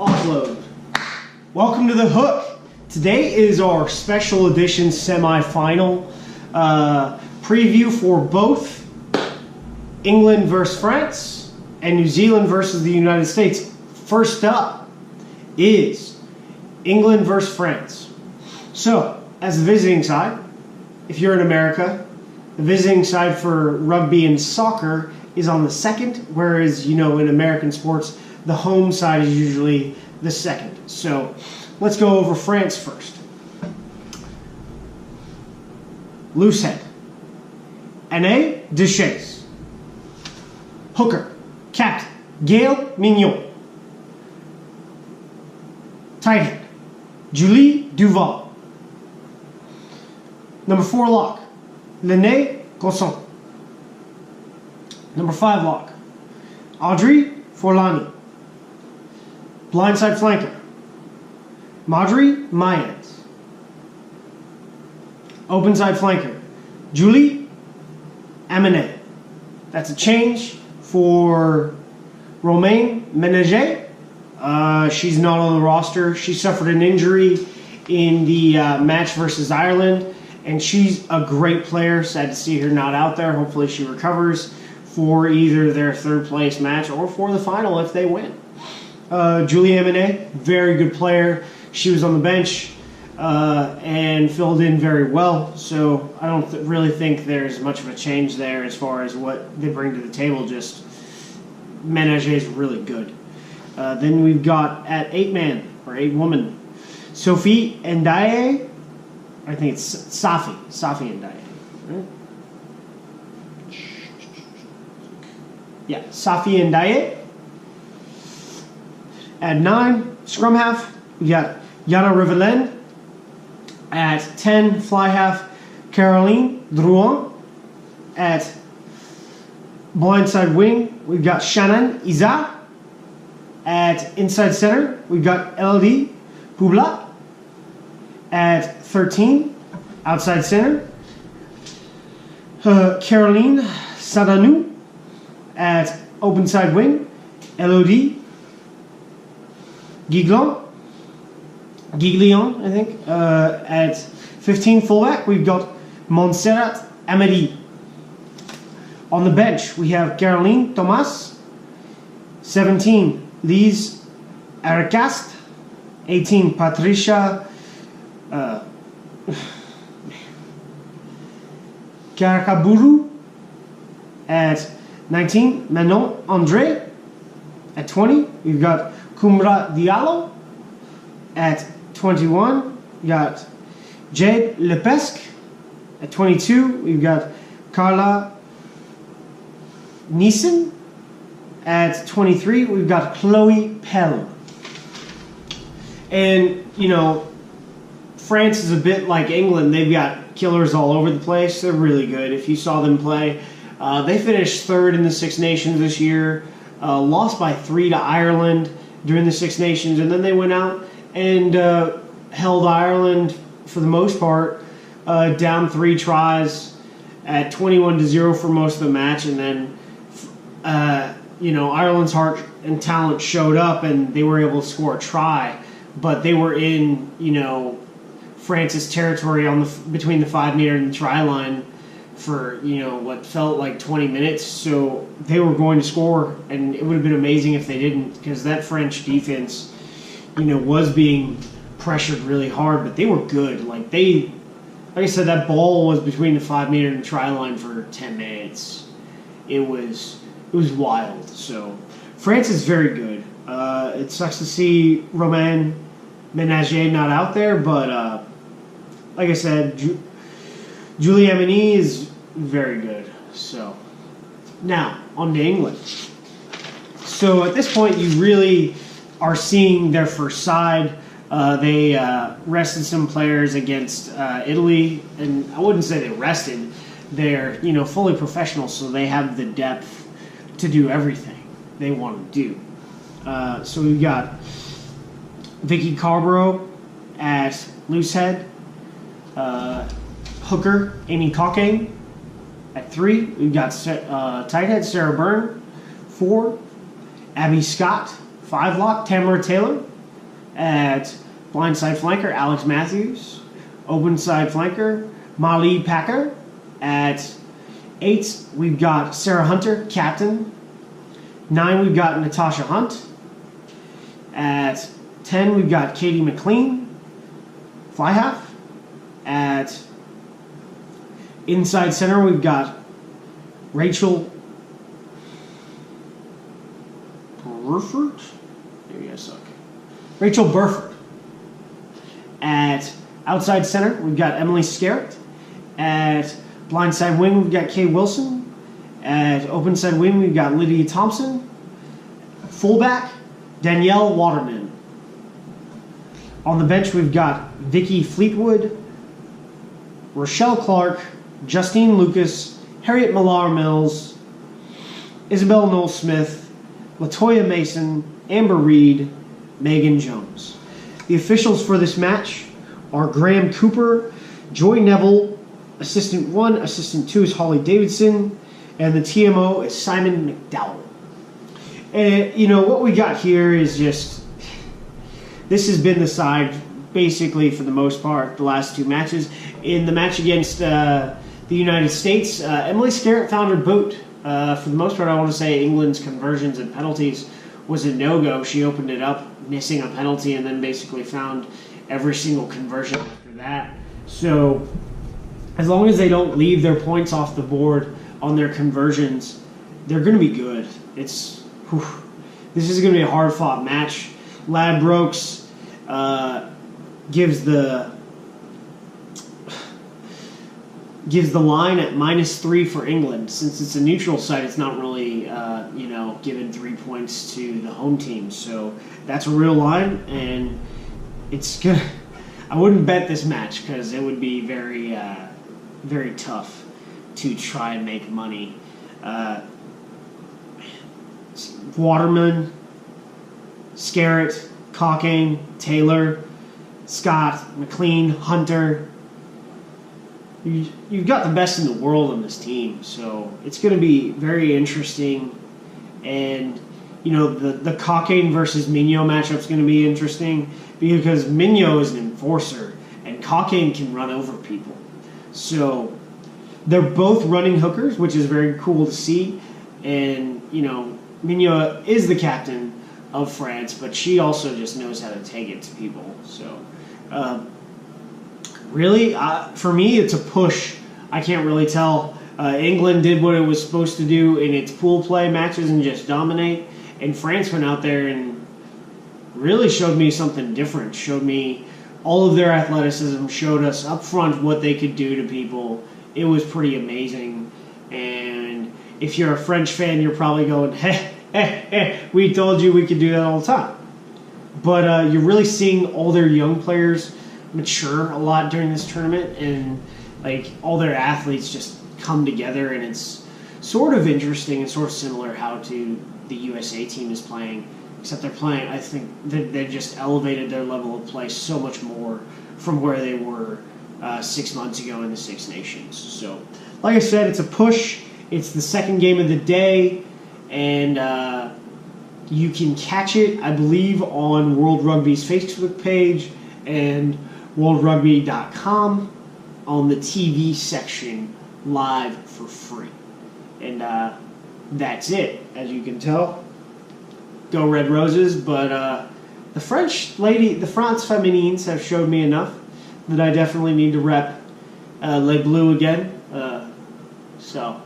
Offload. Welcome to the hook. Today is our special edition semi-final preview for both England versus France and New Zealand versus the United States. First up is England versus France. So, as the visiting side, if you're in America, the visiting side for rugby and soccer is on the second, whereas, in American sports, the home side is usually the second. So, let's go over France first. Loose head. Anne Deschamps. Hooker. Captain. Gail Mignon. Tight head. Julie Duval. Number 4 lock. Lene Cosson. Number 5 lock. Audrey Forlani. Blindside flanker. Marjorie Mayans. Open side flanker. Julie Aminé. That's a change for Romaine Ménager. She's not on the roster. She suffered an injury in the match versus Ireland, and she's a great player. Sad to see her not out there. Hopefully she recovers for either their third place match or for the final if they win. Julie Aminé, very good player. She was on the bench and filled in very well. So I don't really think there's much of a change there as far as what they bring to the table. Just Ménager is really good. Then we've got at 8-man or 8-woman, Sophie Ndiaye. I think it's Safi Ndiaye. Right? Yeah, Safi Ndiaye. At 9, scrum half, we got Yana Rivelaine. At 10, fly half, Caroline Drouin. At blindside wing, we've got Shannon Iza. At inside center, we've got Elodie Hubla. At 13, outside center, Caroline Sadanou. At open side wing, Elodie Giglion, I think. At 15 fullback, we've got Montserrat Amadi. On the bench, we have Caroline Thomas. 17, Lise Arcast. 18, Patricia Karakaburu. At 19, Manon Andre. At 20, we've got Kumra Diallo. At 21, we got Jade Lepesque. At 22, we've got Carla Nissen. At 23, we've got Chloe Pell. And, France is a bit like England. They've got killers all over the place. They're really good. If you saw them play, they finished 3rd in the Six Nations this year. Lost by 3 to Ireland during the Six Nations, and then they went out and held Ireland for the most part down 3 tries at 21-0 for most of the match, and then Ireland's heart and talent showed up and they were able to score a try, but they were in France's territory between the 5-meter and the try line for what felt like 20 minutes, so they were going to score, and it would have been amazing if they didn't, because that French defense was being pressured really hard, but they were good. Like I said, that ball was between the 5-meter and the try line for 10 minutes. It was wild. So France is very good. It sucks to see Romain Ménager not out there, but like I said, Julie Aminé is very good. So now on to England. So at this point, you really are seeing their first side. They rested some players against Italy, and I wouldn't say they rested. They're fully professional, so they have the depth to do everything they want to do. So we've got Vicky Carborough at loose head. Hooker, Amy Cockayne at 3. We've got tight head Sarah Byrne, 4. Abby Scott, 5 lock. Tamara Taylor, At blindside flanker, Alex Matthews. Open side flanker, Mali Packer. At 8, we've got Sarah Hunter, captain. 9, we've got Natasha Hunt. At 10, we've got Katie McLean, fly half. At inside center, we've got Rachel Burford. Maybe I suck. Rachel Burford. At outside center, we've got Emily Scarrett. At blindside wing, we've got Kay Wilson. At open side wing, we've got Lydia Thompson. Fullback, Danielle Waterman. On the bench, we've got Vicky Fleetwood, Rochelle Clark, Justine Lucas, Harriet Millar-Mills, Isabel Knoll-Smith, Latoya Mason, Amber Reed, Megan Jones. The officials for this match are Graham Cooper, Joy Neville, Assistant 1, Assistant 2 is Holly Davidson, and the TMO is Simon McDowell. And, you know, what we got here is just, this has been the side, basically, for the most part, the last 2 matches. In the match against the United States, Emily Scarrett found her boot. For the most part, I want to say England's conversions and penalties was a no-go. She opened it up, missing a penalty, and then basically found every single conversion after that. So, as long as they don't leave their points off the board on their conversions, they're going to be good. This is going to be a hard-fought match. Ladbrokes gives the line at -3 for England. Since it's a neutral site, it's not really giving 3 points to the home team. So that's a real line, and it's good. I wouldn't bet this match because it would be very very tough to try and make money. Waterman, Scarrett, Cockayne, Taylor, Scott, McLean, Hunter. You've got the best in the world on this team, so it's going to be very interesting. And, you know, the Cockayne versus Mignot matchup is going to be interesting because Mignot is an enforcer and Cockayne can run over people. So they're both running hookers, which is very cool to see. And, you know, Mignot is the captain of France, but she also just knows how to take it to people. So, really, for me, it's a push. I can't really tell. England did what it was supposed to do in its pool play matches and just dominate. And France went out there and really showed me something different. Showed me all of their athleticism, showed us up front what they could do to people. It was pretty amazing. And if you're a French fan, you're probably going, hey, we told you we could do that all the time. But you're really seeing all their young players mature a lot during this tournament, and like all their athletes just come together, and it's sort of interesting and sort of similar how to the USA team is playing, except they're playing, I think they've just elevated their level of play so much more from where they were 6 months ago in the Six Nations. So, like I said, it's a push. It's the second game of the day, and you can catch it, I believe, on World Rugby's Facebook page and worldrugby.com on the TV section live for free. And that's it, as you can tell. Go Red Roses, but the French lady, the France Feminines have showed me enough that I definitely need to rep Les Bleus again. So,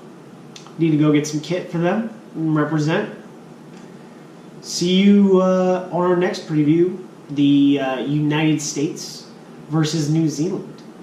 need to go get some kit for them and represent. See you on our next preview, the United States versus New Zealand.